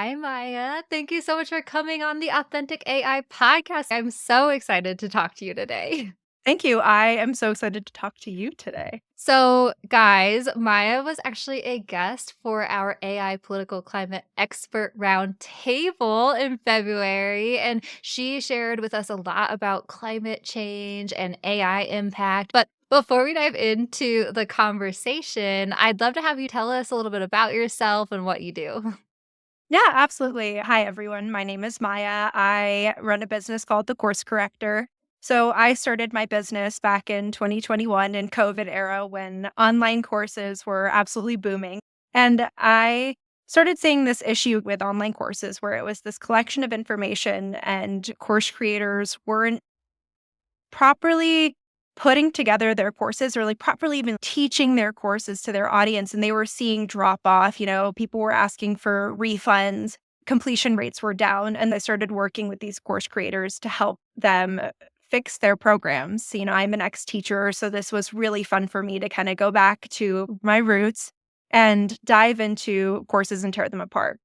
Hi, Maya. Thank you so much for coming on the Authentic AI podcast. I'm so excited to talk to you today. Thank you. I am so excited to talk to you today. So, guys, Maya was actually a guest for our AI political climate expert round table in February, and she shared with us a lot about climate change and AI impact. But before we dive into the conversation, I'd love to have you tell us a little bit about yourself and what you do. Yeah, absolutely. Hi, everyone. My name is Maya. I run a business called The Course Corrector. So I started my business back in 2021 in COVID era when online courses were absolutely booming. And I started seeing this issue with online courses where it was this collection of information and course creators weren't properly putting together their courses or like properly even teaching their courses to their audience, and they were seeing drop off. People were asking for refunds, completion rates were down, and I started working with these course creators to help them fix their programs. I'm an ex-teacher, so this was really fun for me to kind of go back to my roots and dive into courses and tear them apart.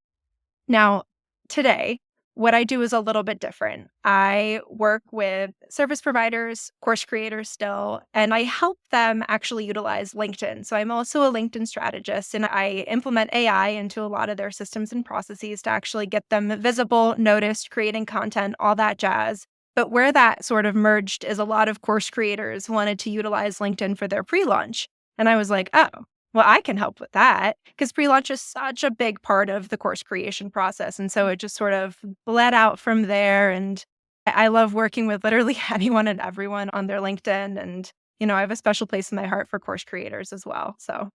Now, today, what I do is a little bit different. I work with service providers, course creators still, and I help them actually utilize LinkedIn. So I'm also a LinkedIn strategist, and I implement AI into a lot of their systems and processes to actually get them visible, noticed, creating content, all that jazz. But where that sort of merged is a lot of course creators wanted to utilize LinkedIn for their pre launch. And I was like, oh, well, I can help with that because pre-launch is such a big part of the course creation process. And so it just sort of bled out from there. And I love working with literally anyone and everyone on their LinkedIn. And, I have a special place in my heart for course creators as well. So,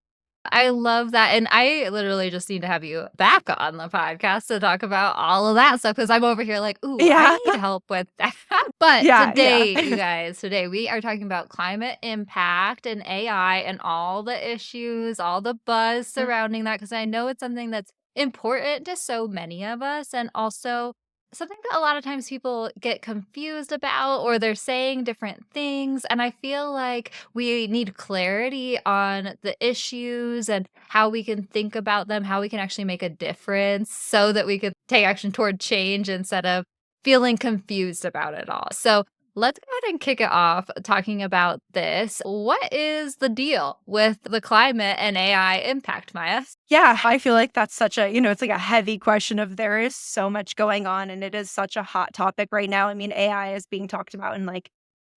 I love that, and I literally just need to have you back on the podcast to talk about all of that stuff because 'cause I'm over here like, "Ooh, I yeah. need help with that." But Yeah. Yeah. today, you guys, today we are talking about climate impact and AI and all the issues, all the buzz surrounding that because I know it's something that's important to so many of us and also something that a lot of times people get confused about or they're saying different things. And I feel like we need clarity on the issues and how we can think about them, how we can actually make a difference so that we can take action toward change instead of feeling confused about it all. So let's go ahead and kick it off talking about this. What is the deal with the climate and AI impact, Maya? Yeah, I feel like that's such a, it's like a heavy question of there is so much going on and it is such a hot topic right now. I mean, AI is being talked about in like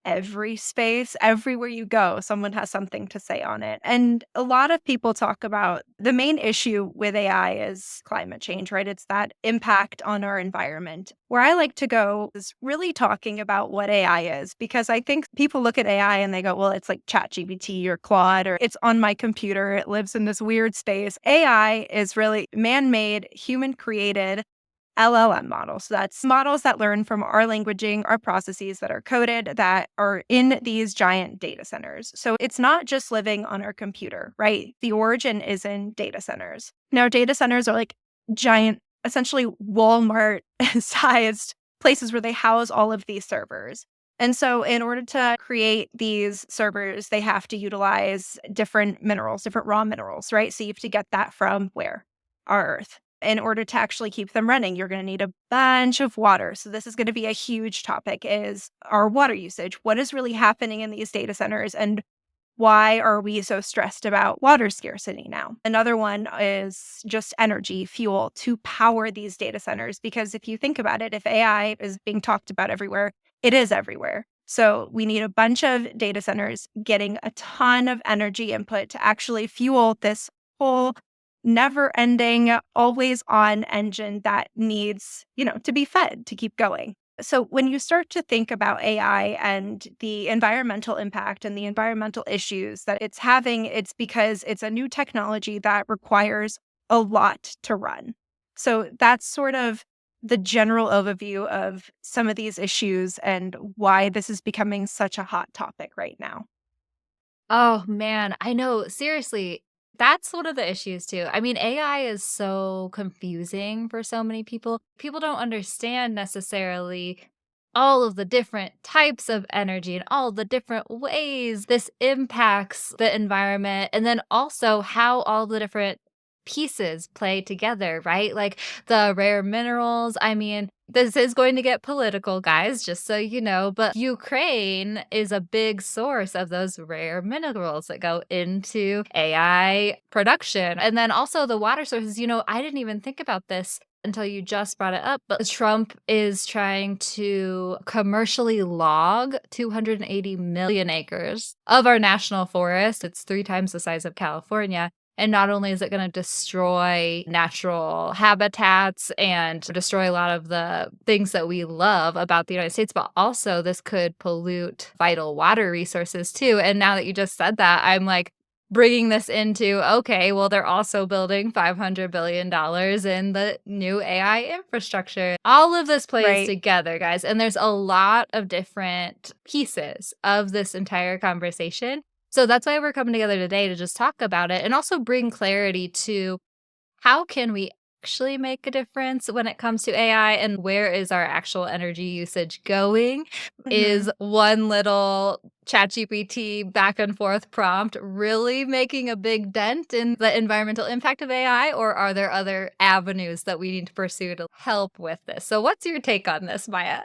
every space, everywhere you go, someone has something to say on it. And a lot of people talk about the main issue with AI is climate change, right? It's that impact on our environment. Where I like to go is really talking about what AI is, because I think people look at AI and they go, well, it's like ChatGPT or Claude, or it's on my computer. It lives in this weird space. AI is really man made, human created LLM models. So that's models that learn from our languaging, our processes that are coded, that are in these giant data centers. So it's not just living on our computer, right? The origin is in data centers. Now, data centers are like giant, essentially Walmart sized places where they house all of these servers. And so, in order to create these servers, they have to utilize different minerals, different raw minerals, right? So, you have to get that from where? Our Earth. In order to actually keep them running, you're going to need a bunch of water. So this is going to be a huge topic, is our water usage. What is really happening in these data centers and why are we so stressed about water scarcity now? Another one is just energy, fuel to power these data centers. Because if you think about it, if AI is being talked about everywhere, it is everywhere. So we need a bunch of data centers getting a ton of energy input to actually fuel this whole never ending, always on engine that needs, to be fed to keep going. So when you start to think about AI and the environmental impact and the environmental issues that it's having, it's because it's a new technology that requires a lot to run. So that's sort of the general overview of some of these issues and why this is becoming such a hot topic right now. Oh man, I know. Seriously, that's one of the issues too. I mean, AI is so confusing for so many people. People don't understand necessarily all of the different types of energy and all the different ways this impacts the environment. And then also how all the different pieces play together, right? Like the rare minerals. I mean, this is going to get political, guys, just so you know, but Ukraine is a big source of those rare minerals that go into AI production. And then also the water sources, I didn't even think about this until you just brought it up, but Trump is trying to commercially log 280 million acres of our national forest. It's 3 times the size of California. And not only is it going to destroy natural habitats and destroy a lot of the things that we love about the United States, but also this could pollute vital water resources too. And now that you just said that, I'm like, bringing this into, okay, well, they're also building $500 billion in the new AI infrastructure. All of this plays Right. together, guys. And there's a lot of different pieces of this entire conversation. So that's why we're coming together today to just talk about it and also bring clarity to how can we actually make a difference when it comes to AI and where is our actual energy usage going? Mhm. Is one little ChatGPT back and forth prompt really making a big dent in the environmental impact of AI, or are there other avenues that we need to pursue to help with this? So, what's your take on this, Maya?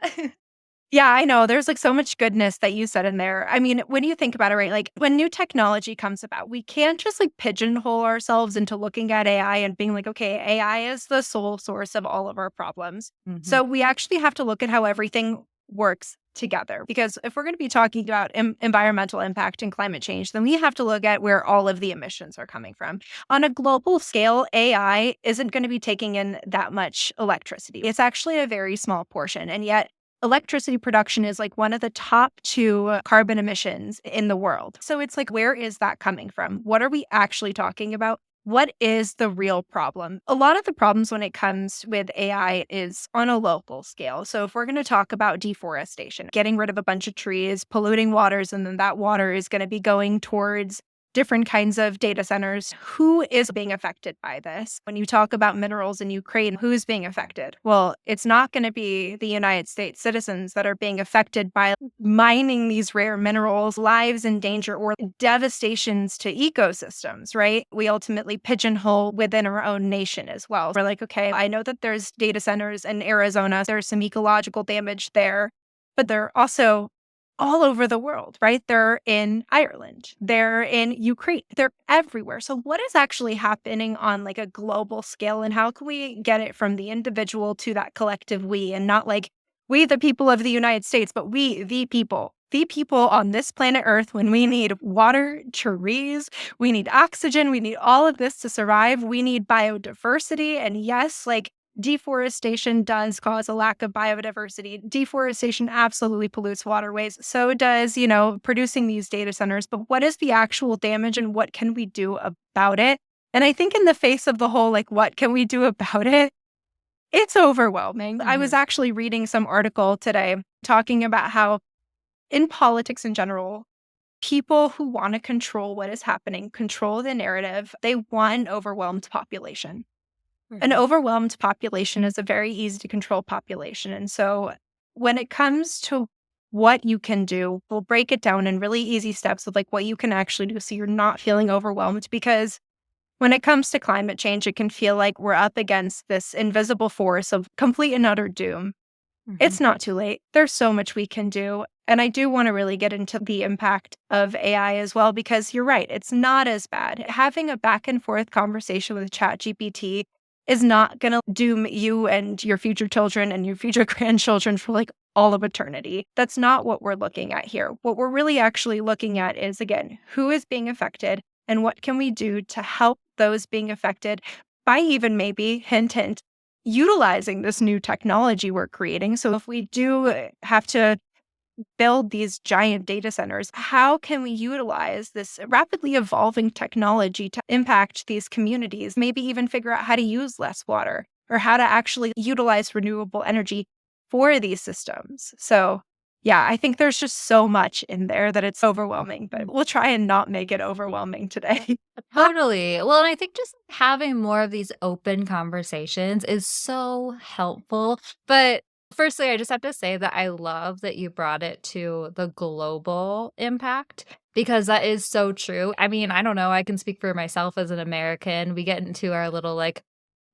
Yeah, I know. There's, like, so much goodness that you said in there. I mean, when you think about it, right, like, when new technology comes about, we can't just, like, pigeonhole ourselves into looking at AI and being like, "Okay, AI is the sole source of all of our problems." Mhm. So, we actually have to look at how everything works together, because if we're gonna be talking about environmental impact and climate change, then we have to look at where all of the emissions are coming from. On a global scale, AI isn't gonna be taking in that much electricity. It's actually a very small portion, and yet electricity production is like one of the top 2 carbon emissions in the world. So it's like, where is that coming from? What are we actually talking about? What is the real problem? A lot of the problems when it comes with AI is on a local scale. So if we're going to talk about deforestation, getting rid of a bunch of trees, polluting waters, and then that water is going to be going towards different kinds of data centers. Who is being affected by this? When you talk about minerals in Ukraine, who's being affected? Well, it's not going to be the United States citizens that are being affected by mining these rare minerals, lives in danger, or devastations to ecosystems, right? We ultimately pigeonhole within our own nation as well. We're like, okay, I know that there's data centers in Arizona, there's some ecological damage there, but they're also all over the world, right? They're in Ireland, they're in Ukraine, they're everywhere. So what is actually happening on like a global scale, and how can we get it from the individual to that collective we, and not like we the people of the United States, but we the people on this planet Earth, when we need water, trees, we need oxygen, we need all of this to survive. We need biodiversity. And yes, like deforestation does cause a lack of biodiversity. Deforestation absolutely pollutes waterways. So does, producing these data centers. But what is the actual damage and what can we do about it? And I think in the face of the whole, like, what can we do about it? It's overwhelming. I was Mhm. actually reading some article today talking about how in politics in general, people who want to control what is happening, control the narrative, they want an overwhelmed population. An Mhm. overwhelmed population is a very easy to control population. And so when it comes to what you can do, we'll break it down in really easy steps of like what you can actually do so you're not feeling overwhelmed. Because when it comes to climate change, it can feel like we're up against this invisible force of complete and utter doom. Mhm. It's not too late. There's so much we can do. And I do want to really get into the impact of AI as well, because you're right, it's not as bad. Having a back and forth conversation with ChatGPT is not going to doom you and your future children and your future grandchildren for like all of eternity. That's not what we're looking at here. What we're really actually looking at is, again, who is being affected and what can we do to help those being affected by even maybe, hint, hint, utilizing this new technology we're creating. So if we do have to build these giant data centers, how can we utilize this rapidly evolving technology to impact these communities? Maybe even figure out how to use less water or how to actually utilize renewable energy for these systems. So yeah, I think there's just so much in there that it's overwhelming, but we'll try and not make it overwhelming today. Totally. Well, and I think just having more of these open conversations is so helpful. But firstly, I just have to say that I love that you brought it to the global impact because that is so true. I mean, I don't know, I can speak for myself as an American. We get into our little, like,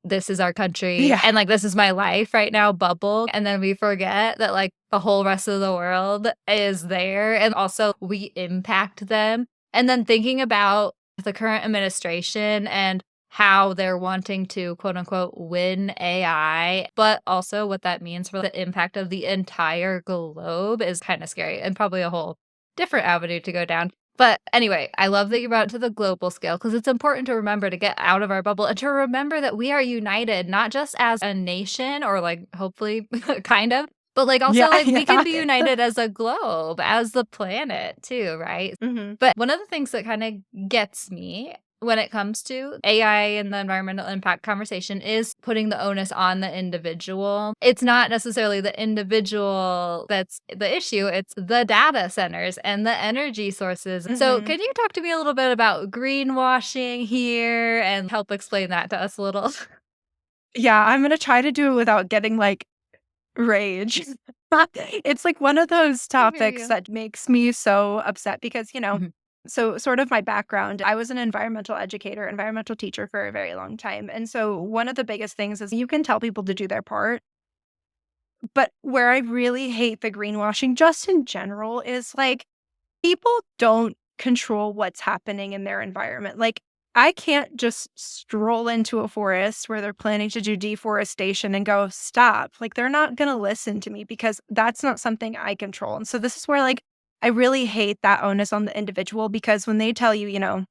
this is our country Yeah. and, like, this is my life right now bubble, and then we forget that, like, the whole rest of the world is there, and also we impact them. And then thinking about the current administration and how they're wanting to, quote, unquote, "win AI," but also what that means for the impact of the entire globe is kinda scary and probably a whole different avenue to go down. But anyway, I love that you brought it to the global scale because it's important to remember to get out of our bubble and to remember that we are united, not just as a nation or like hopefully kind of, but like Yeah, also like we can yeah. be united as a globe, as the planet too, right? Mhm. But one of the things that kind of gets me when it comes to AI and the environmental impact conversation is putting the onus on the individual. It's not necessarily the individual that's the issue, it's the data centers and the energy sources. So, Mhm. can you talk to me a little bit about greenwashing here and help explain that to us a little? Yeah, I'm gonna try to do it without getting, like, rage. It's, like, one of those I hear topics you. that makes me so upset because, Mhm. so sort of my background, I was an environmental educator, environmental teacher for a very long time, and so one of the biggest things is you can tell people to do their part, but where I really hate the greenwashing just in general is, like, people don't control what's happening in their environment. Like, I can't just stroll into a forest where they're planning to do deforestation and go, stop. Like, they're not going to listen to me because that's not something I control. And so, this is where, like, I really hate that onus on the individual because when they tell you,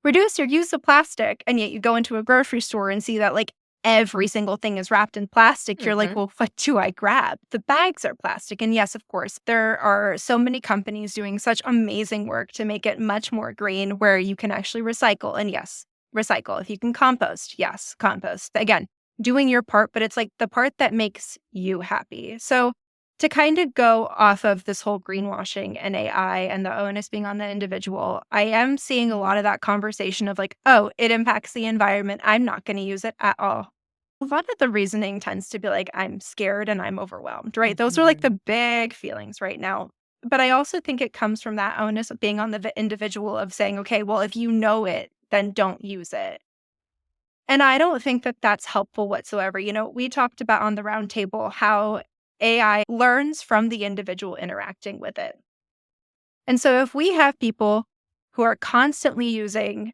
reduce your use of plastic, and yet you go into a grocery store and see that, like, every single thing is wrapped in plastic, you're like, Mhm. "Well, what do I grab?" The bags are plastic, and yes, of course, there are so many companies doing such amazing work to make it much more green where you can actually recycle, and yes, recycle. If you can compost, yes, compost. Again, doing your part, but it's, like, the part that makes you happy. So to kind of go off of this whole greenwashing and AI and the onus being on the individual, I am seeing a lot of that conversation of like, oh, it impacts the environment. I'm not going to use it at all. A lot of the reasoning tends to be like, I'm scared and I'm overwhelmed, right? Those are like Mhm. the big feelings right now. But I also think it comes from that onus of being on the individual of saying, okay, well, if you know it, then don't use it. And I don't think that that's helpful whatsoever. We talked about on the roundtable how AI learns from the individual interacting with it. And so if we have people who are constantly using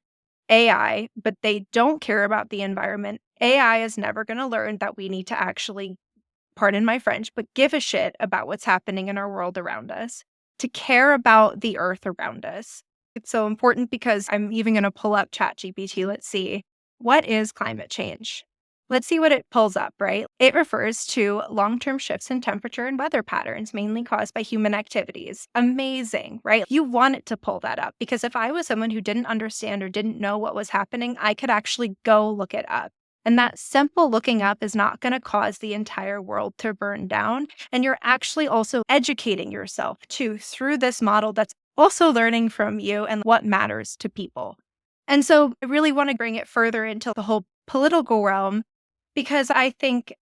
AI, but they don't care about the environment, AI is never going to learn that we need to actually, pardon my French, but give a shit about what's happening in our world around us, to care about the earth around us. It's so important because I'm even going to pull up ChatGPT. Let's see. What is climate change? Let's see what it pulls up, right? It refers to long term shifts in temperature and weather patterns, mainly caused by human activities. Amazing, right? You want it to pull that up because if I was someone who didn't understand or didn't know what was happening, I could actually go look it up. And that simple looking up is not going to cause the entire world to burn down. And you're actually also educating yourself too through this model that's also learning from you and what matters to people. And so I really want to bring it further into the whole political realm because I think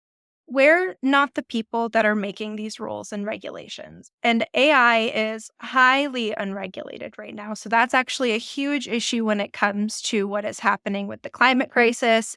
we're not the people that are making these rules and regulations. And AI is highly unregulated right now. So that's actually a huge issue when it comes to what is happening with the climate crisis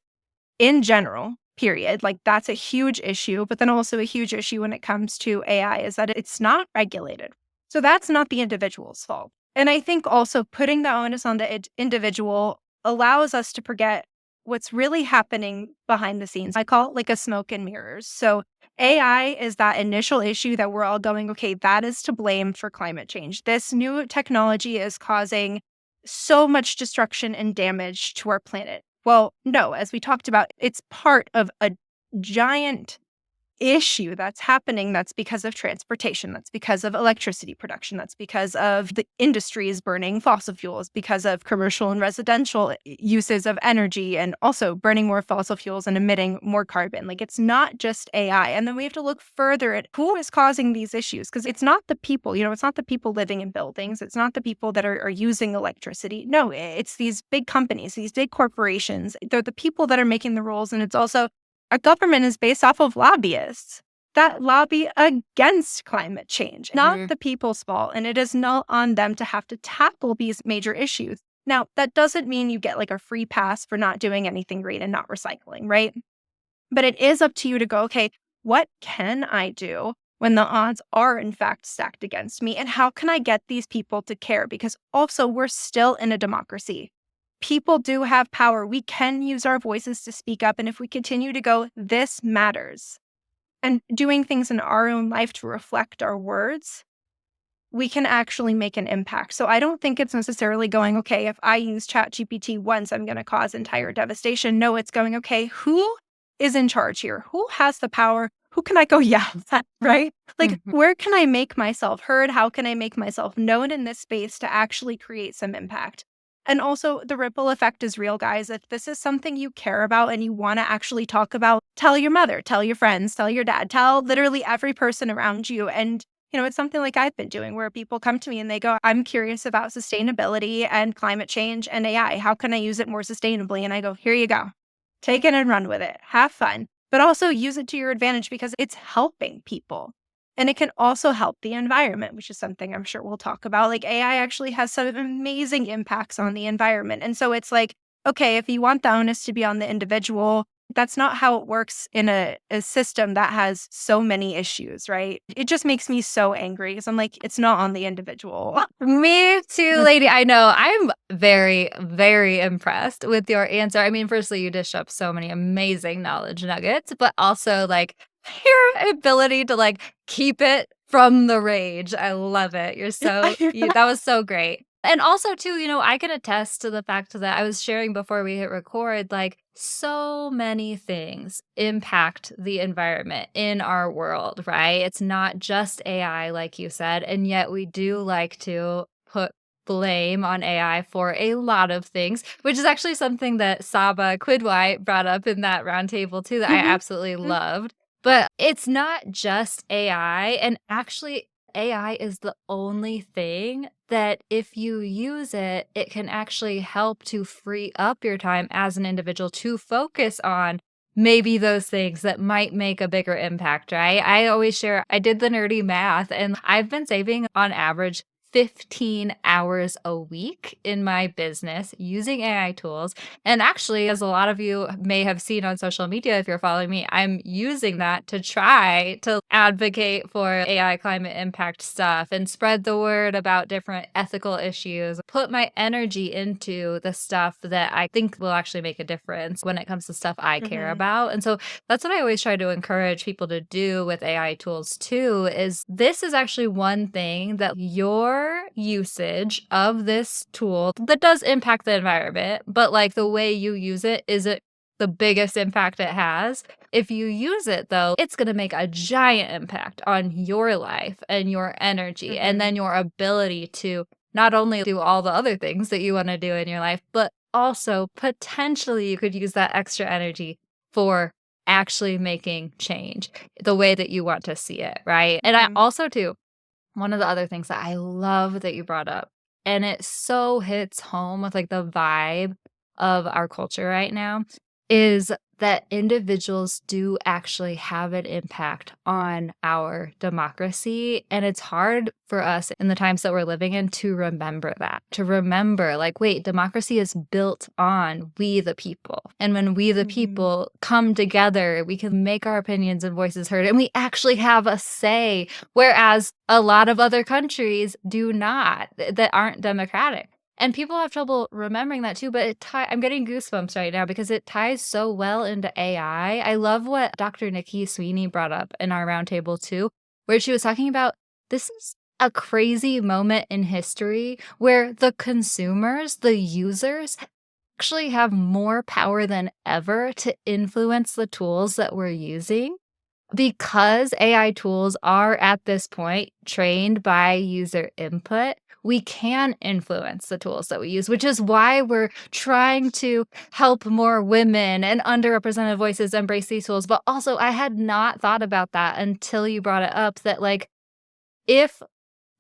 in general, period. Like that's a huge issue, but then also a huge issue when it comes to AI is that it's not regulated. So that's not the individual's fault. And I think also putting the onus on the individual allows us to forget what's really happening behind the scenes. I call it like a smoke and mirrors. So AI is that initial issue that we're all going, okay, that is to blame for climate change. This new technology is causing so much destruction and damage to our planet. Well, no, as we talked about, it's part of a giant issue that's happening that's because of transportation, that's because of electricity production, that's because of the industries burning fossil fuels, because of commercial and residential uses of energy, and also burning more fossil fuels and emitting more carbon. Like it's not just AI. And then we have to look further at who is causing these issues because it's not the people, it's not the people living in buildings, it's not the people that are using electricity. No, it's these big companies, these big corporations. They're the people that are making the rules. And it's also our government is based off of lobbyists. that lobby against climate change, not Mhm. the people's fault. And it is not on them to have to tackle these major issues. Now, that doesn't mean you get like a free pass for not doing anything green and not recycling, right? But it is up to you to go, okay, what can I do when the odds are in fact stacked against me? And how can I get these people to care? Because also, we're still in a democracy. People do have power. We can use our voices to speak up. And if we continue to go, this matters, and doing things in our own life to reflect our words, we can actually make an impact. So I don't think it's necessarily going, okay, if I use ChatGPT once, I'm going to cause entire devastation. No, it's going, okay, who is in charge here? Who has the power? Who can I go yell at, right? Like, Mhm. where can I make myself heard? How can I make myself known in this space to actually create some impact? And also, the ripple effect is real, guys. If this is something you care about and you want to actually talk about, tell your mother, tell your friends, tell your dad, tell literally every person around you. And it's something like I've been doing where people come to me and they go, I'm curious about sustainability and climate change and AI. How can I use it more sustainably? And I go, here you go. Take it and run with it. Have fun, but also use it to your advantage because it's helping people. And it can also help the environment, which is something I'm sure we'll talk about. Like AI actually has some amazing impacts on the environment. And so it's like, okay, if you want the onus to be on the individual, that's not how it works in a system that has so many issues, right? It just makes me so angry because I'm like, it's not on the individual. Me too, lady. I know. I'm very, very impressed with your answer. I mean, firstly, you dish up so many amazing knowledge nuggets, but also like your ability to like keep it from the rage. I love it. That was so great. And also too, I can attest to the fact that I was sharing before we hit record, like so many things impact the environment in our world, right? It's not just AI, like you said, and yet we do like to put blame on AI for a lot of things, which is actually something that Saba Quidwai brought up in that roundtable too, that I Mhm. absolutely loved. But it's not just AI, and actually AI is the only thing that if you use it, it can actually help to free up your time as an individual to focus on maybe those things that might make a bigger impact, right? I always share, I did the nerdy math and I've been saving on average 15 hours a week in my business using AI tools. And actually, as a lot of you may have seen on social media, if you're following me, I'm using that to try to advocate for AI climate impact stuff and spread the word about different ethical issues, put my energy into the stuff that I think will actually make a difference when it comes to stuff I care Mhm. about. And so that's what I always try to encourage people to do with AI tools too, is this is actually one thing that your usage of this tool that does impact the environment, but like the way you use it isn't the biggest impact it has. If you use it though, it's going to make a giant impact on your life and your energy and Mhm. then your ability to not only do all the other things that you want to do in your life, but also potentially you could use that extra energy for actually making change the way that you want to see it, right? And I Mhm. also too, one of the other things that I love that you brought up, and it so hits home with like the vibe of our culture right now, is that individuals do actually have an impact on our democracy. And it's hard for us in the times that we're living in to remember that, to remember, like, wait, democracy is built on we the people. And when we the Mhm. people come together, we can make our opinions and voices heard, and we actually have a say. Whereas a lot of other countries do not, that aren't democratic. And people have trouble remembering that too, but I'm getting goosebumps right now because it ties so well into AI. I love what Dr. Nikki Sweeney brought up in our roundtable too, where she was talking about this is a crazy moment in history where the consumers, the users, actually have more power than ever to influence the tools that we're using because AI tools are at this point trained by user input. We can influence the tools that we use, which is why we're trying to help more women and underrepresented voices embrace these tools. But also, I had not thought about that until you brought it up that, like, if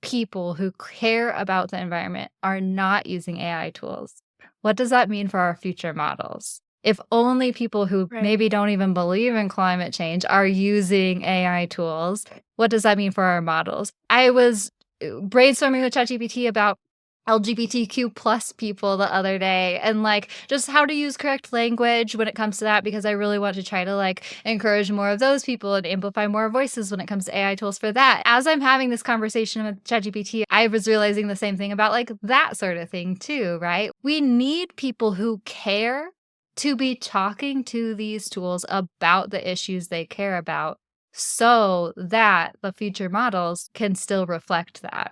people who care about the environment are not using AI tools, what does that mean for our future models? if only people who Right. maybe don't even believe in climate change are using AI tools, what does that mean for our models? I was brainstorming with ChatGPT about LGBTQ plus people the other day and like just how to use correct language when it comes to that because I really want to try to like encourage more of those people and amplify more voices when it comes to AI tools for that. As I'm having this conversation with ChatGPT, I was realizing the same thing about like that sort of thing too, right? We need people who care to be talking to these tools about the issues they care about so that the future models can still reflect that.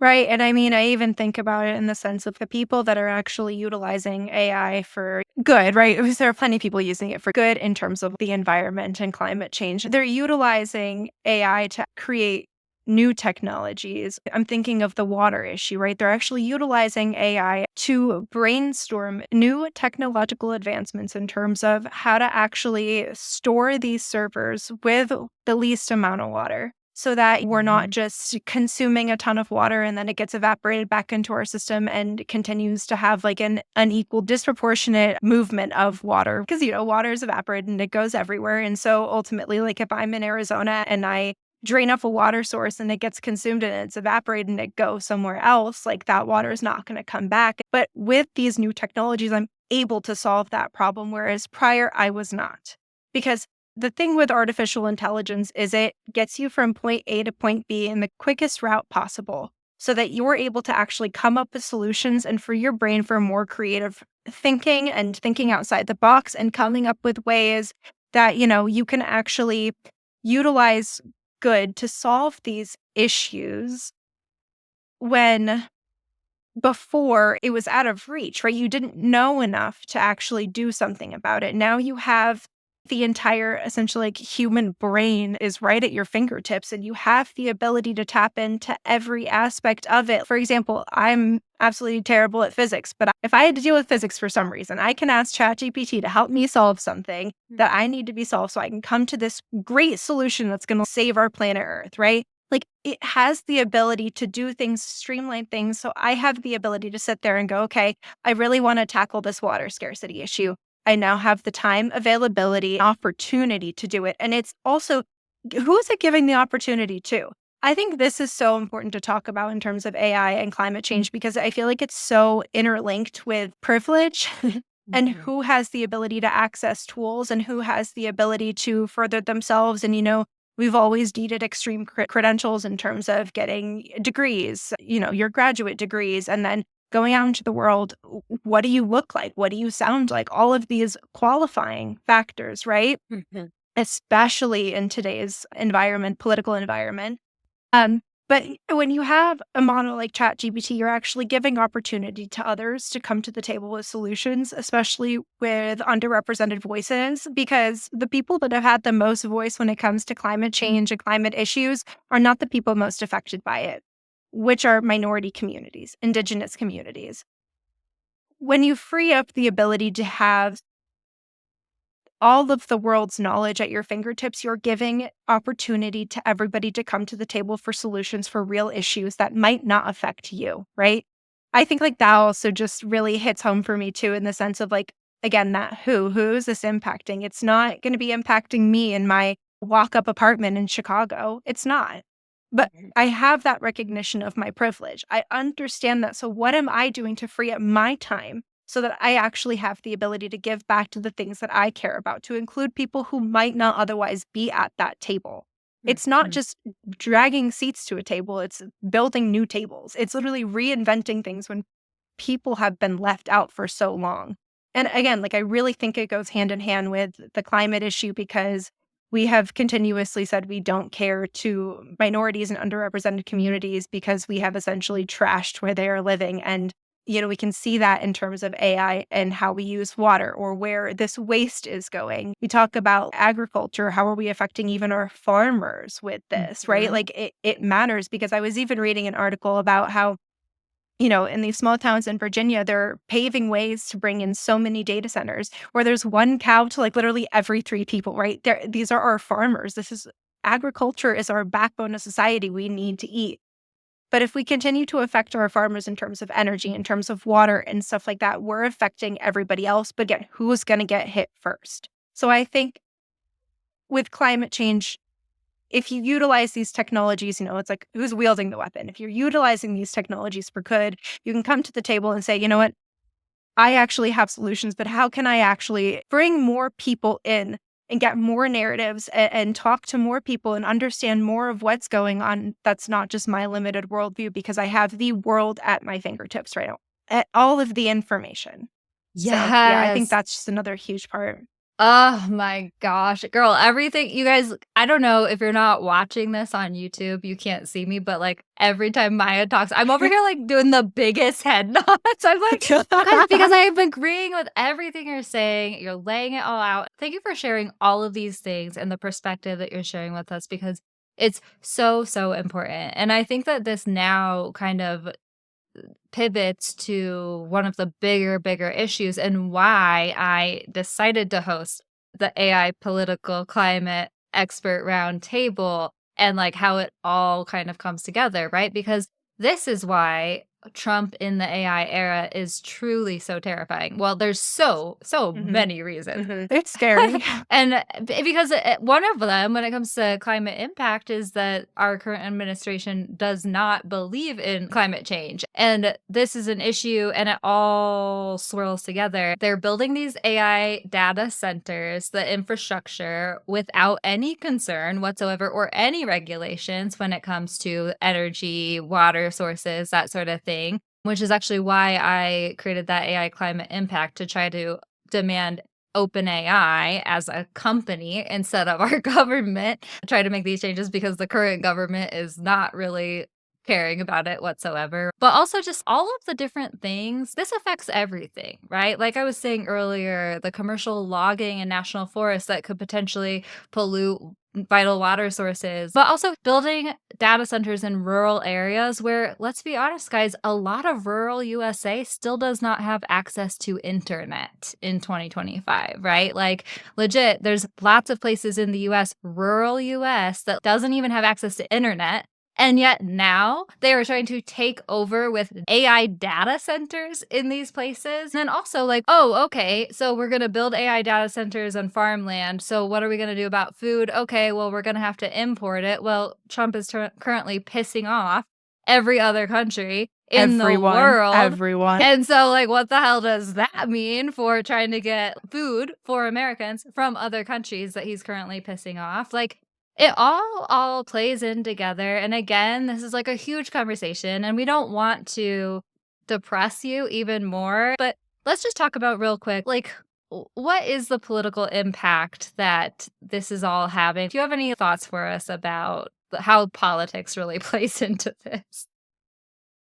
Right, and I mean, I even think about it in the sense of the people that are actually utilizing AI for good, right? Because there are plenty of people using it for good in terms of the environment and climate change. They're utilizing AI to create new technologies. I'm thinking of the water issue, right? They're actually utilizing AI to brainstorm new technological advancements in terms of how to actually store these servers with the least amount of water so that we're not Mhm. just consuming a ton of water and then it gets evaporated back into our system and continues to have like an unequal, disproportionate movement of water because, water is evaporated and it goes everywhere. And so ultimately, like if I'm in Arizona and I drain up a water source and it gets consumed and it's evaporated and it goes somewhere else, like that water is not going to come back. But with these new technologies, I'm able to solve that problem, whereas prior I was not. Because the thing with artificial intelligence is it gets you from point A to point B in the quickest route possible so that you're able to actually come up with solutions and for your brain for more creative thinking and thinking outside the box and coming up with ways that, you can actually utilize good to solve these issues when before it was out of reach, right? You didn't know enough to actually do something about it. Now you have the entire essentially like human brain is right at your fingertips and you have the ability to tap into every aspect of it. For example, I'm absolutely terrible at physics, but if I had to deal with physics for some reason, I can ask ChatGPT to help me solve something that I need to be solved so I can come to this great solution that's going to save our planet Earth, right? Like, it has the ability to do things, streamline things, so I have the ability to sit there and go, "Okay, I really wanna tackle this water scarcity issue." I now have the time, availability, opportunity to do it, and it's also who is it giving the opportunity to? I think this is so important to talk about in terms of AI and climate change because I feel like it's so interlinked with privilege and Mhm. who has the ability to access tools and who has the ability to further themselves and, we've always needed extreme credentials in terms of getting degrees, your graduate degrees, and then going out into the world. What do you look like? What do you sound like? All of these qualifying factors, right? Mhm. Especially in today's environment, political environment. But when you have a model like ChatGPT, you're actually giving opportunity to others to come to the table with solutions, especially with underrepresented voices, because the people that have had the most voice when it comes to climate change and climate issues are not the people most affected by it, which are minority communities, indigenous communities. When you free up the ability to have all of the world's knowledge at your fingertips, you're giving opportunity to everybody to come to the table for solutions for real issues that might not affect you, right? I think like that also just really hits home for me too, in the sense of like, again, that who is this impacting? It's not going to be impacting me in my walk up apartment in Chicago. It's not. But Mhm. I have that recognition of my privilege. I understand that. So, what am I doing to free up my time so that I actually have the ability to give back to the things that I care about, to include people who might not otherwise be at that table? It's not Mhm. just dragging seats to a table, it's building new tables. It's literally reinventing things when people have been left out for so long. And again, like I really think it goes hand in hand with the climate issue because we have continuously said we don't care to minorities and underrepresented communities because we have essentially trashed where they are living. And, we can see that in terms of AI and how we use water or where this waste is going. We talk about agriculture. How are we affecting even our farmers with this, right? Mhm. Like it matters because I was even reading an article about how in these small towns in Virginia, they're paving ways to bring in so many data centers where there's one cow to like literally every three people, right? These are our farmers. This is agriculture is our backbone of society. We need to eat. But if we continue to affect our farmers in terms of energy, in terms of water and stuff like that, we're affecting everybody else. But again, who's going to get hit first? So I think with climate change, if you utilize these technologies, it's like who's wielding the weapon? If you're utilizing these technologies for good, you can come to the table and say, you know what? I actually have solutions, but how can I actually bring more people in and get more narratives and talk to more people and understand more of what's going on? That's not just my limited worldview because I have the world at my fingertips right now, at all of the information. So, yeah, I think Yes. that's just another huge part. Oh my gosh, girl, everything you guys I don't know if you're not watching this on YouTube, you can't see me, but, like, every time Maya talks, I'm over here, like, doing the biggest head nods. I'm like, because I'm agreeing with everything you're saying, you're laying it all out. Thank you for sharing all of these things and the perspective that you're sharing with us because it's so, so important, and I think that this now kind of pivots to one of the bigger issues and why I decided to host the AI political climate expert roundtable and like how it all kind of comes together, right? Because this is why Trump in the AI era is truly so terrifying. Well, there's so Mhm, many reasons. mhm. It's scary. And because one of them, when it comes to climate impact, is that our current administration does not believe in climate change. And this is an issue, and it all swirls together. They're building these AI data centers, the infrastructure, without any concern whatsoever or any regulations when it comes to energy, water sources, that sort of thing. Which is actually why I created that AI climate impact to try to demand OpenAI as a company instead of our government try to make these changes because the current government is not really caring about it whatsoever. But also just all of the different things, this affects everything, right? Like I was saying earlier, the commercial logging in national forests that could potentially pollute vital water sources, but also building data centers in rural areas where, let's be honest, guys, a lot of rural USA still does not have access to internet in 2025, right? Like, legit, there's lots of places in the US, rural US, that doesn't even have access to internet. And yet now they are trying to take over with AI data centers in these places. And also, like, oh, okay, so we're going to build AI data centers on farmland. So, what are we going to do about food? Okay, well, we're going to have to import it. Well, Trump is currently pissing off every other country in the Everyone, world. everyone. And so, like, what the hell does that mean for trying to get food for Americans from other countries that he's currently pissing off? Like, it all plays in together, and again, this is, like, a huge conversation, and we don't want to depress you even more, but let's just talk about real quick, like, what is the political impact that this is all having? Do you have any thoughts for us about how politics really plays into this?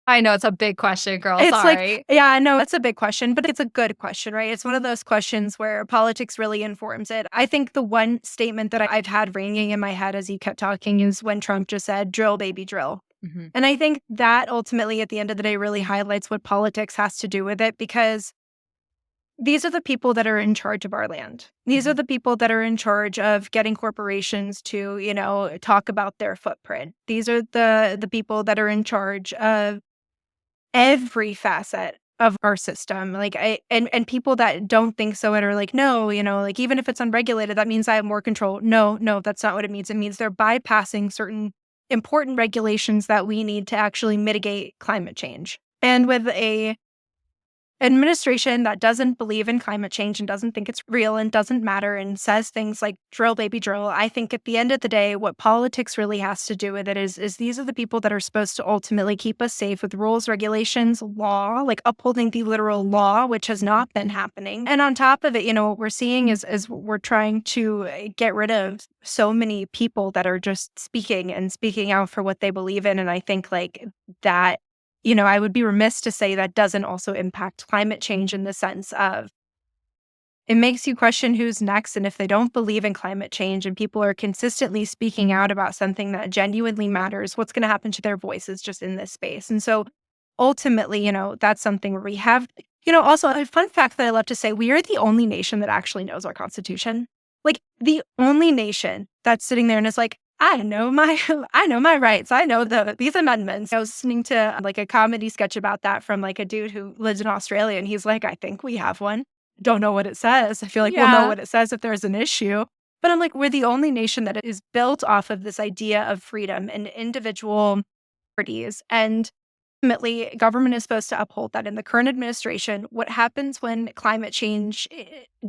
I know it's a big question, girl, It's like, sorry. yeah, I know it's a big question, but it's a good question, right? It's one of those questions where politics really informs it. I think the one statement that I've had ringing in my head as you kept talking is when Trump just said, drill, baby, drill. Mhm. And I think that ultimately, at the end of the day, really highlights what politics has to do with it because these are the people that are in charge of our land. These are Mhm. the people that are in charge of getting corporations to, talk about their footprint. These are the people that are in charge of every facet of our system. Like and people that don't think so and are like, no, like even if it's unregulated, that means I have more control. No, no, that's not what it means. It means they're bypassing certain important regulations that we need to actually mitigate climate change. And with a administration that doesn't believe in climate change and doesn't think it's real and doesn't matter and says things like drill baby drill, I think at the end of the day what politics really has to do with it is these are the people that are supposed to ultimately keep us safe with rules, regulations, law, like upholding the literal law, which has not been happening. And on top of it, what we're seeing is we're trying to get rid of so many people that are just speaking and speaking out for what they believe in. And I think like that, I would be remiss to say that doesn't also impact climate change in the sense of it makes you question who's next. And if they don't believe in climate change and people are consistently speaking out about something that genuinely matters, what's going to happen to their voices just in this space? And so ultimately, that's something where we have, also a fun fact that I love to say we are the only nation that actually knows our constitution. Like the only nation that's sitting there and is like, I know my I know my rights. I know these amendments. I was listening to like a comedy sketch about that from like a dude who lives in Australia, and he's like, I think we have one. Don't know what it says. I feel like we'll know Yeah. what it says if there's an issue. But I'm like, we're the only nation that is built off of this idea of freedom and individual liberties. And ultimately, government is supposed to uphold that. In the current administration, what happens when climate change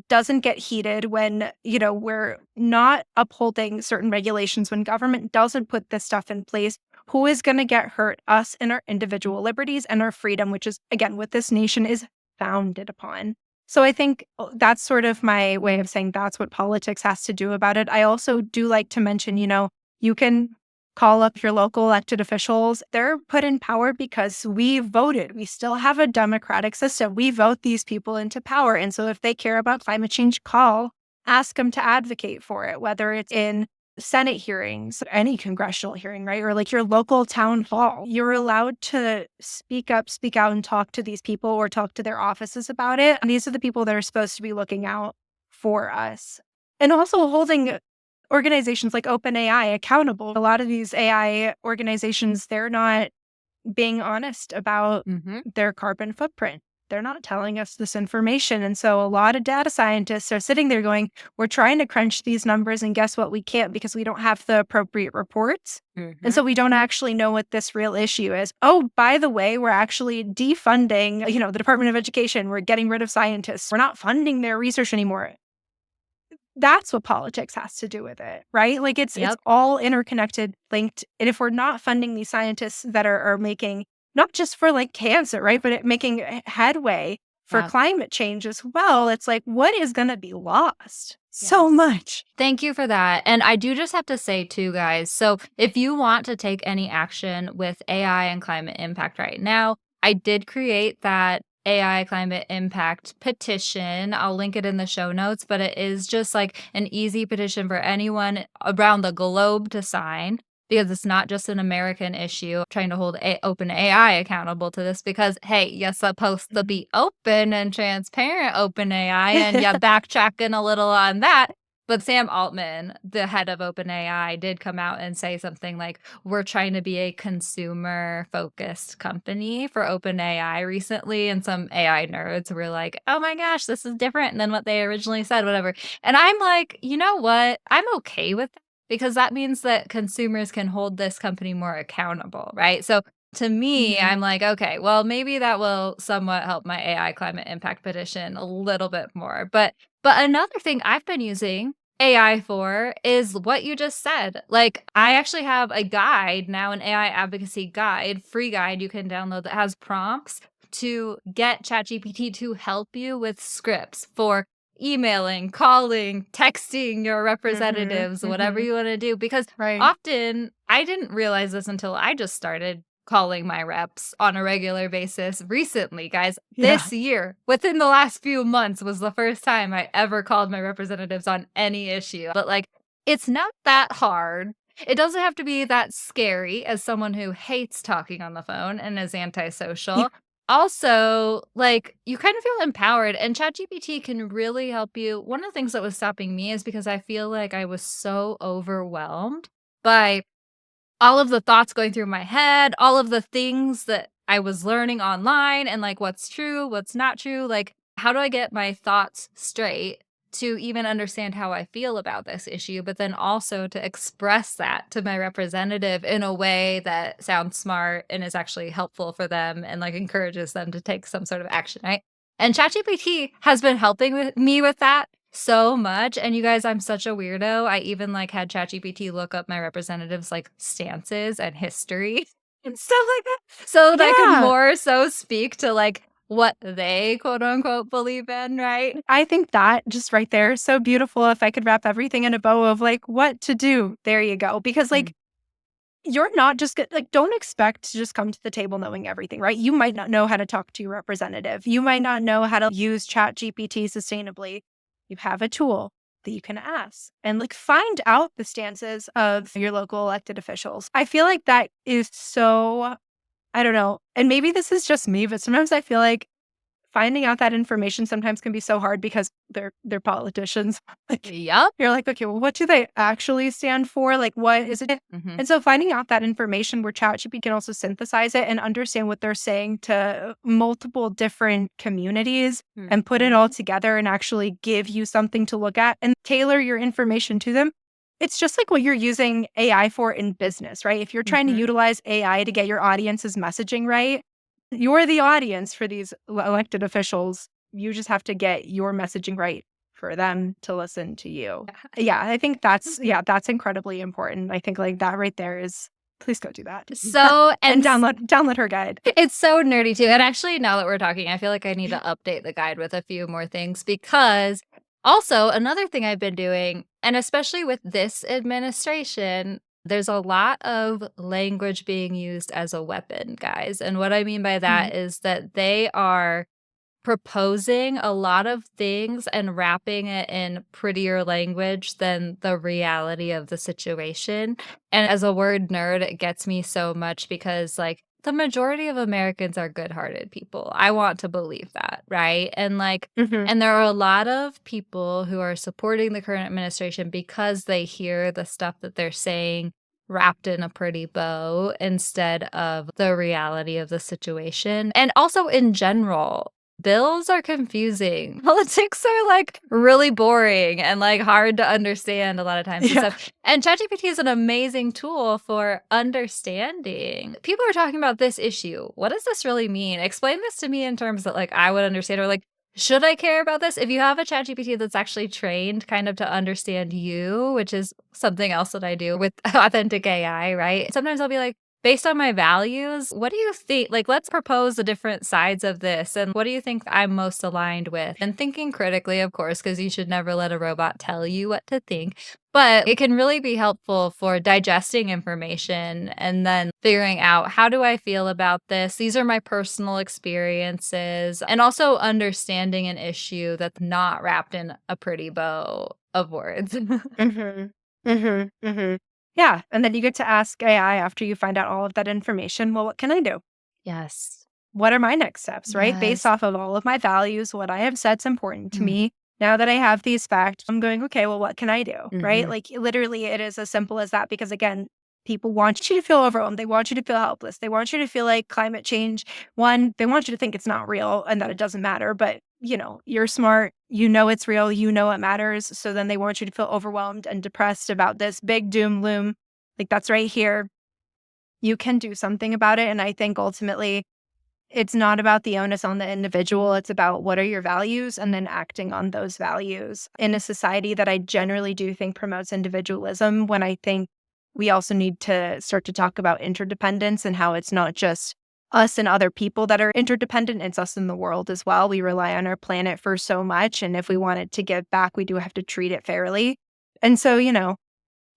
doesn't get heated, when, we're not upholding certain regulations, when government doesn't put this stuff in place, who is going to get hurt? Us and our individual liberties and our freedom, which is, again, what this nation is founded upon. So I think that's sort of my way of saying that's what politics has to do about it. I also do like to mention, you can call up your local elected officials. They're put in power because we voted. We still have a democratic system. We vote these people into power. And so if they care about climate change, ask them to advocate for it, whether it's in Senate hearings, any congressional hearing, right? Or like your local town hall. You're allowed to speak up, speak out, and talk to these people or talk to their offices about it. And these are the people that are supposed to be looking out for us. And also holding organizations like OpenAI accountable. A lot of these AI organizations, they're not being honest about Mhm. their carbon footprint. They're not telling us this information. And so a lot of data scientists are sitting there going, we're trying to crunch these numbers, and guess what? We can't because we don't have the appropriate reports. And Mhm. so we don't actually know what this real issue is. Oh, by the way, we're actually defunding, the Department of Education. We're getting rid of scientists. We're not funding their research anymore. That's what politics has to do with it, right? Like it's Yep. all interconnected, linked. And if we're not funding these scientists that are making not just for like cancer, right, but making headway for Yeah. climate change as well, it's like what is going to be lost? So Yes. much. Thank you for that. And I do just have to say too, guys, so if you want to take any action with AI and climate impact right now, I did create that AI climate impact petition. I'll link it in the show notes, but it is just like an easy petition for anyone around the globe to sign because it's not just an American issue. I'm trying to hold open AI accountable to this because, hey, you're supposed to Mhm. be open and transparent, open AI, and yeah, backtracking a little on that. But Sam Altman, the head of OpenAI, did come out and say something like, "We're trying to be a consumer-focused company for OpenAI" recently, and some AI nerds were like, "Oh my gosh, this is different than what they originally said," whatever. And I'm like, "You know what? I'm okay with that because that means that consumers can hold this company more accountable, right?" So to me, Mhm. I'm like, "Okay, well, maybe that will somewhat help my AI climate impact petition a little bit more." But another thing I've been using AI for is what you just said. Like, I actually have a guide now, an AI advocacy guide, free guide you can download that has prompts to get ChatGPT to help you with scripts for emailing, calling, texting your Mhm. representatives, whatever Mhm. you want to do. Because Right. often I didn't realize this until I just started calling my reps on a regular basis recently, guys. Yeah. This year, within the last few months, was the first time I ever called my representatives on any issue. But like, it's not that hard. It doesn't have to be that scary as someone who hates talking on the phone and is Yeah. antisocial. Also, like, you kind of feel empowered, and ChatGPT can really help you. One of the things that was stopping me is because I feel like I was so overwhelmed by all of the thoughts going through my head, all of the things that I was learning online and like what's true, what's not true. Like, how do I get my thoughts straight to even understand how I feel about this issue, but then also to express that to my representative in a way that sounds smart and is actually helpful for them and like encourages them to take some sort of action, right? And ChatGPT has been helping with me with that so much, and you guys, I'm such a weirdo. I even, like, had ChatGPT look up my representatives', like, stances and history and stuff like that, so that I could Yeah. more so speak to, like, what they, quote, unquote, "believe in," right? I think that just right there is so beautiful. If I could wrap everything in a bow of like what to do, there you go. Because Mm, like you're not just like don't expect to just come to the table knowing everything, right? You might not know how to talk to your representative. You might not know how to use Chat GPT sustainably. You have a tool that you can ask and like find out the stances of your local elected officials. I feel like that is so I don't know. And maybe this is just me, but sometimes I feel like finding out that information sometimes can be so hard because they're politicians. Like, Yep. you're like, "Okay, well, what do they actually stand for? Like, what is it?" Mhm. And so finding out that information where ChatGPT can also synthesize it and understand what they're saying to multiple different communities and put it all Mhm. together and actually give you something to look at and tailor your information to them. It's just like what you're using AI for in business, right? If you're trying to Mhm. utilize AI to get your audience's messaging right, you're the audience for these elected officials. You just have to get your messaging right for them to listen to you. Yeah, I think that's incredibly important. I think like that right there is please go do that. So And and download her guide. It's so nerdy too, and actually, now that we're talking, I feel like I need to update the guide with a few more things because also another thing I've been doing, and especially with this administration, there's a lot of language being used as a weapon, guys, and what I mean by Mhm, that is that they are proposing a lot of things and wrapping it in prettier language than the reality of the situation. And as a word nerd, it gets me so much because, like, the majority of Americans are good-hearted people. I want to believe that, right? mhm, And there are a lot of people who are supporting the current administration because they hear the stuff that they're saying wrapped in a pretty bow instead of the reality of the situation. And also in general, bills are confusing. Politics are, like, really boring and, like, hard to understand a lot of times and yeah. stuff. And ChatGPT is an amazing tool for understanding. People are talking about this issue. What does this really mean? Explain this to me in terms that, like, I would understand, or, like, should I care about this? If you have a ChatGPT that's actually trained kind of to understand you, which is something else that I do with authentic AI, right? Sometimes I'll be like, based on my values, what do you think? Like, let's propose the different sides of this. And what do you think I'm most aligned with? And thinking critically, of course, because you should never let a robot tell you what to think. But it can really be helpful for digesting information and then figuring out, how do I feel about this? These are my personal experiences. And also understanding an issue that's not wrapped in a pretty bow of words. Mhm. Mhm, mhm. Yeah, and then you get to ask AI after you find out all of that information, "Well, what can I do? Yes. What are my next steps?" Right? Based Yes. off of all of my values, what I have said's important to Mm. me. Now that I have these facts, I'm going, "Okay, well, what can I do?" Right? Mhm. Like, literally, it is as simple as that because, again, people want you to feel overwhelmed. They want you to feel helpless. They want you to feel like climate change 1, they want you to think it's not real and that it doesn't matter, but, you're smart, you know it's real, you know it matters, so then they want you to feel overwhelmed and depressed about this big doom loom, like, that's right here. You can do something about it, and I think ultimately it's not about the onus on the individual. It's about what are your values and then acting on those values in a society that I generally do think promotes individualism. When I think we also need to start to talk about interdependence and how it's not just us and other people that are interdependent, it's us in the world as well. We rely on our planet for so much. And if we want it to give back, we do have to treat it fairly. And so,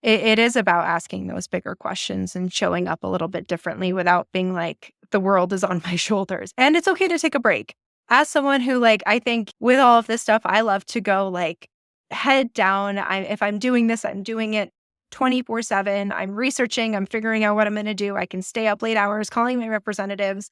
it is about asking those bigger questions and showing up a little bit differently without being like, the world is on my shoulders. And it's okay to take a break. As someone who, like, I think with all of this stuff, I love to go like head down. If I'm doing this, I'm doing it 24/7. I'm researching, I'm figuring out what I'm going to do. I can stay up late hours calling my representatives.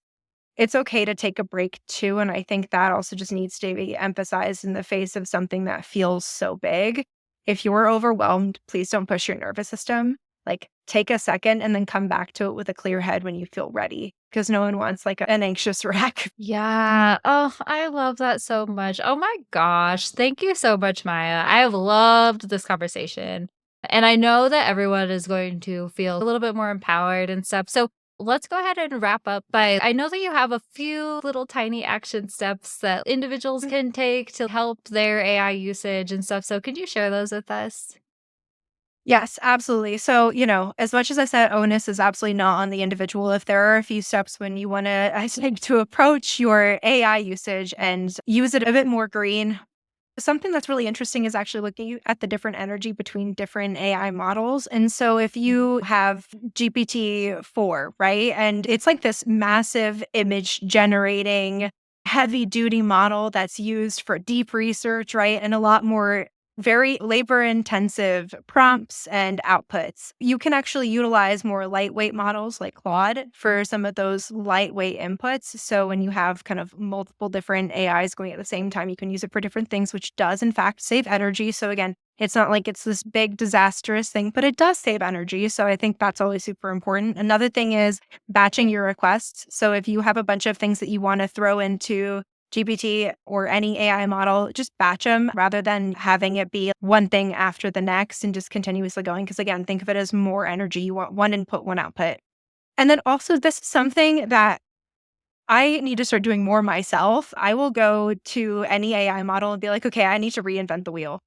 It's okay to take a break too. And I think that also just needs to be emphasized in the face of something that feels so big. If you're overwhelmed, please don't push your nervous system. Like, take a second and then come back to it with a clear head when you feel ready. Because no one wants like an anxious wreck. Yeah. Oh, I love that so much. Oh my gosh. Thank you so much, Maya. I have loved this conversation. And I know that everyone is going to feel a little bit more empowered and stuff. So let's go ahead and wrap up by, I know that you have a few little tiny action steps that individuals can take to help their AI usage and stuff. So could you share those with us? Yes, absolutely. So, as much as I said onus is absolutely not on the individual, if there are a few steps when you want to, I think, to approach your AI usage and use it a bit more green. Something that's really interesting is actually looking at the different energy between different AI models. And so if you have GPT-4, right? And it's like this massive image generating heavy duty model that's used for deep research, right? And a lot more very labor intensive prompts and outputs. You can actually utilize more lightweight models like Claude for some of those lightweight inputs. So when you have kind of multiple different AIs going at the same time, you can use it for different things, which does in fact save energy. So again, it's not like it's this big disastrous thing, but it does save energy. So I think that's always super important. Another thing is batching your requests. So if you have a bunch of things that you want to throw into GPT or any AI model, just batch them rather than having it be one thing after the next and just continuously going. Because again, think of it as more energy. You want one input, one output. And then also, this is something that I need to start doing more myself. I will go to any AI model and be like, okay, I need to reinvent the wheel.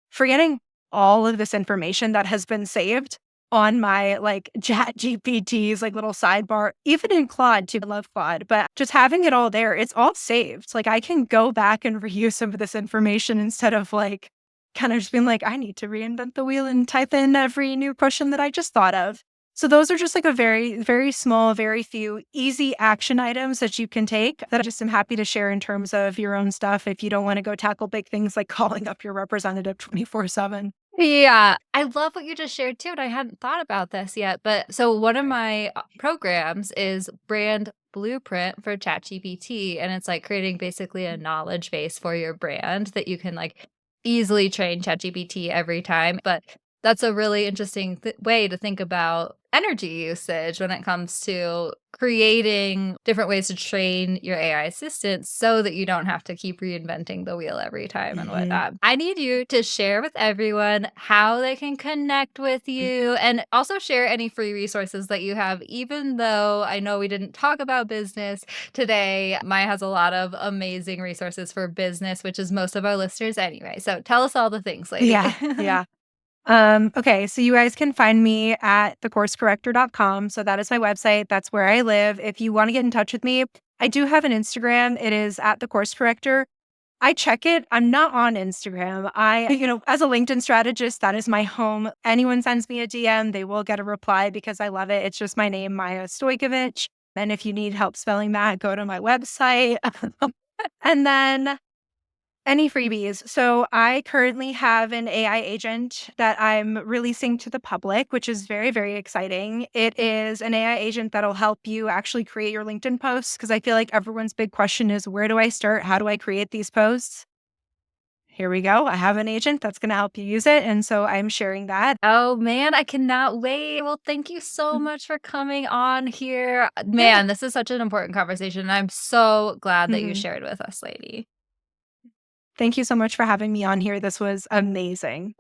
Forgetting all of this information that has been saved on my like chat GPT's like little sidebar, even in Claude too. I love Claude, but just having it all there, it's all saved. Like I can go back and reuse some of this information instead of like kind of just being like, I need to reinvent the wheel and type in every new question that I just thought of. So those are just like a very, very small, very few easy action items that you can take that I just am happy to share in terms of your own stuff if you don't want to go tackle big things like calling up your representative 24/7. Yeah, I love what you just shared too, and I hadn't thought about this yet. But so one of my programs is Brand Blueprint for ChatGPT, and it's like creating basically a knowledge base for your brand that you can like easily train ChatGPT every time. But that's a really interesting way to think about energy usage when it comes to creating different ways to train your AI assistant so that you don't have to keep reinventing the wheel every time and Mhm. whatnot. I need you to share with everyone how they can connect with you and also share any free resources that you have, even though I know we didn't talk about business today. Maya has a lot of amazing resources for business, which is most of our listeners anyway. So tell us all the things, Yeah, lady. yeah. Okay, so you guys can find me at thecoursecorrector.com. So that is my website. That's where I live. If you want to get in touch with me, I do have an Instagram. It is at the course corrector. I check it. I'm not on Instagram. As a LinkedIn strategist, that is my home. Anyone sends me a DM, they will get a reply because I love it. It's just my name, Maya Stojkovich. And if you need help spelling that, go to my website. And then any freebies. So I currently have an AI agent that I'm releasing to the public, which is very, very exciting. It is an AI agent that'll help you actually create your LinkedIn posts because I feel like everyone's big question is where do I start? How do I create these posts? Here we go. I have an agent that's going to help you use it. And so I'm sharing that. Oh man, I cannot wait. Well, thank you so much for coming on here. Yeah. Man, this is such an important conversation. And I'm so glad that you Mhm. shared with us, lady. Thank you so much for having me on here. This was amazing.